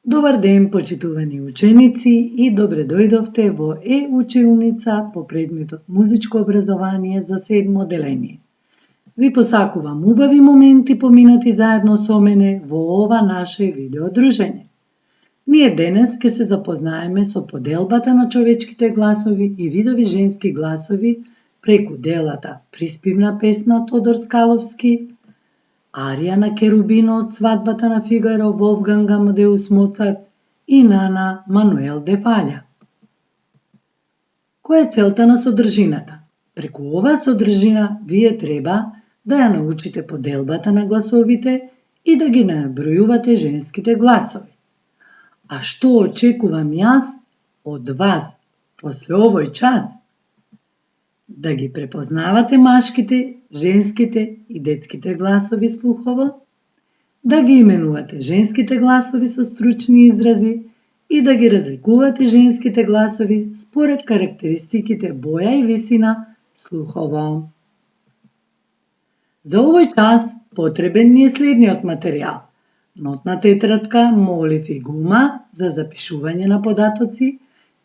Добар ден, почитувани ученици, и добре дојдовте во училница по предметот музичко образование за 7 одделение. Ви посакувам убави моменти поминати заедно со мене во ова наше видеодружење. Ние денес ќе се запознаеме со поделбата на човечките гласови и видови женски гласови преку делата Приспивна песна Тодор Скаловски, Арија на Керубино од Свадбата на Фигаро Волфганг Амадеус Моцарт и Нана Мануел де Фалја. Која е целта на содржината? Преку оваа содржина вие треба да ја научите поделбата на гласовите и да ги набројувате женските гласови. А што очекувам јас од вас после овој час? Да ги препознавате машките, женските и детските гласови слухово, да ги именувате женските гласови со стручни изрази и да ги разликувате женските гласови според карактеристиките боја и висина слухово. За овој час потребен ни е следниот материјал: нотна тетрадка, молив и гума за запишување на податоци,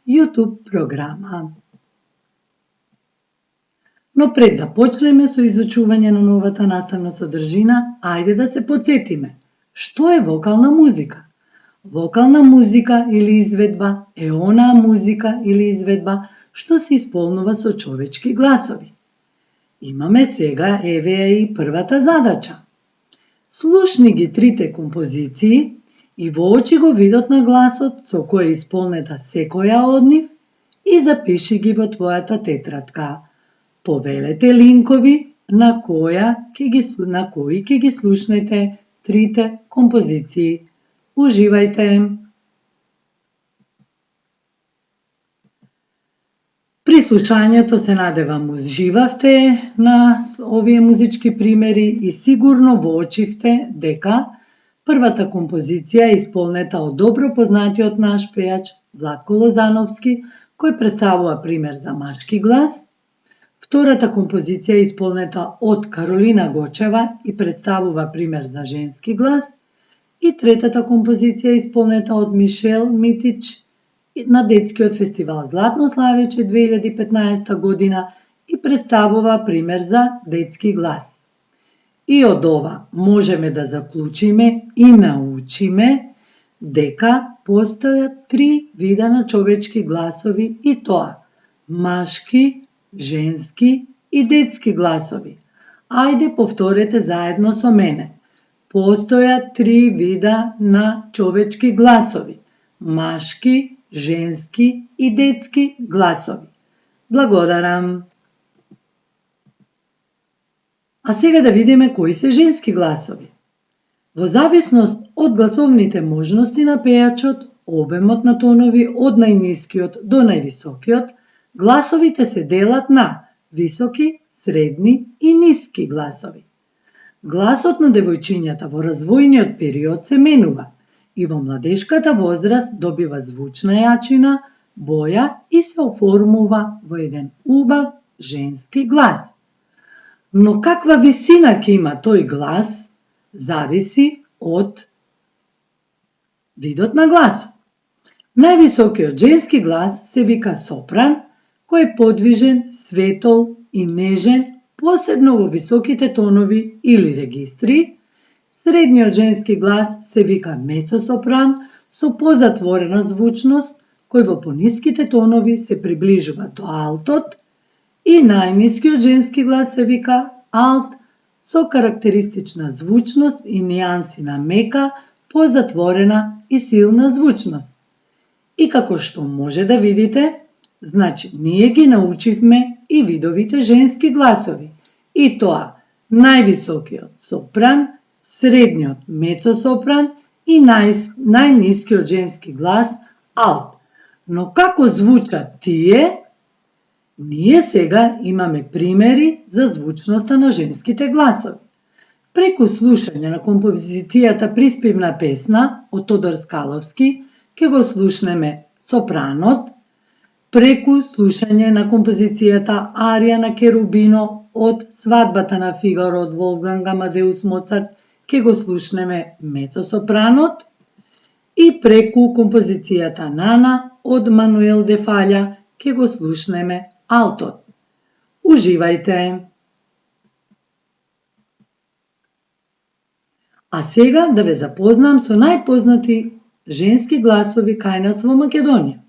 YouTube програма. Но пред да почнеме со изучување на новата наставна содржина, ајде да се потсетиме. Што е вокална музика? Вокална музика или изведба е онаа музика или изведба што се исполнува со човечки гласови. Имаме сега еве и првата задача. Слушни ги трите композиции и воочи го видот на гласот со кој е исполнета секоја од нив и запиши ги во твојата тетрадка. Повелете линкови на кои ќе ги слушнете трите композиции. Уживајте! При слушањето се надевам уживавте на овие музички примери и сигурно воочивте дека првата композиција е исполнета од добро познатиот наш пејач Владко Лозановски, кој представува пример за машки глас. Втората композиција е исполнета од Каролина Гочева и представува пример за женски глас. И третата композиција е исполнета од Мишел Митич на детскиот фестивал Златно славече 2015 година и представува пример за детски глас. И од ова можеме да заклучиме и научиме дека постојат 3 вида на човечки гласови, и тоа машки, женски и детски гласови. Ајде повторете заедно со мене. Постојат 3 вида на човечки гласови: машки, женски и детски гласови. Благодарам. А сега да видиме кои се женски гласови. Во зависност од гласовните можности на пејачот, обемот на тонови од најнискиот до највисокиот, гласовите се делат на високи, средни и ниски гласови. Гласот на девојчињата во развојниот период се менува и во младешката возраст добива звучна јачина, боја и се оформува во еден убав женски глас. Но каква висина ќе има тој глас, зависи од видот на гласот. Највисокиот женски глас се вика сопран, кој е подвижен, светол и нежен, посебно во високите тонови или регистри. Средниот женски глас се вика мецосопран со позатворена звучност, кој во пониските тонови се приближува до алтот, и најнискиот женски глас се вика алт со карактеристична звучност и нијанси на мека, позатворена и силна звучност. И како што може да видите, значи ние ги научивме и видовите женски гласови, и тоа највисокиот сопран, средниот мецосопран и најнискиот женски глас алт. Но како звучат тие? Ние сега имаме примери за звучноста на женските гласови. Преку слушање на композицијата Приспивна песна од Тодор Скаловски ќе го слушнеме сопранот. Преку слушање на композицијата Арија на Керубино од Свадбата на Фигаро од Волфганг Амадеус Моцарт ќе го слушнеме мецосопранот. и преку композицијата Нана од Мануел де Фаља ќе го слушнеме Алтот. Уживајте! А сега да ве запознам со најпознати женски гласови кај нас во Македонија.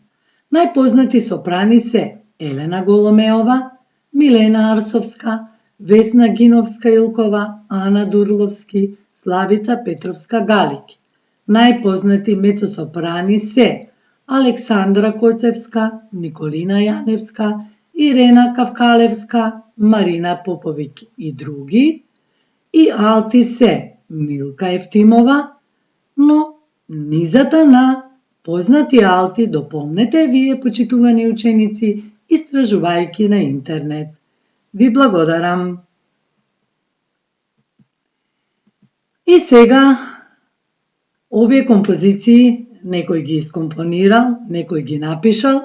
Најпознати сопрани се Елена Голомеова, Милена Арсовска, Весна Гиновска-Илкова, Ана Дурловски, Славица Петровска-Галики. Најпознати мецосопрани се Александра Коцевска, Николина Јаневска, Ирена Кавкалевска, Марина Поповиќ и други. И алти се Милка Евтимова, но низата на познати алти дополнете вие, почитувани ученици, истражувајќи на интернет. Ви благодарам. И сега, овие композиции некој ги искомпонирал, некој ги напишал,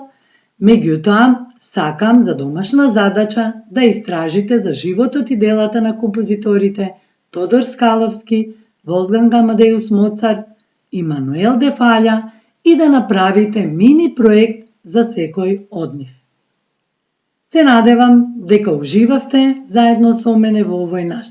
меѓутоа сакам за домашна задача да истражите за животот и делата на композиторите Тодор Скаловски, Волфганг Амадеус Моцарт и Мануел де Фаља и да направите мини проект за секој од нив. Се надевам дека уживавте заедно со мене во овој наш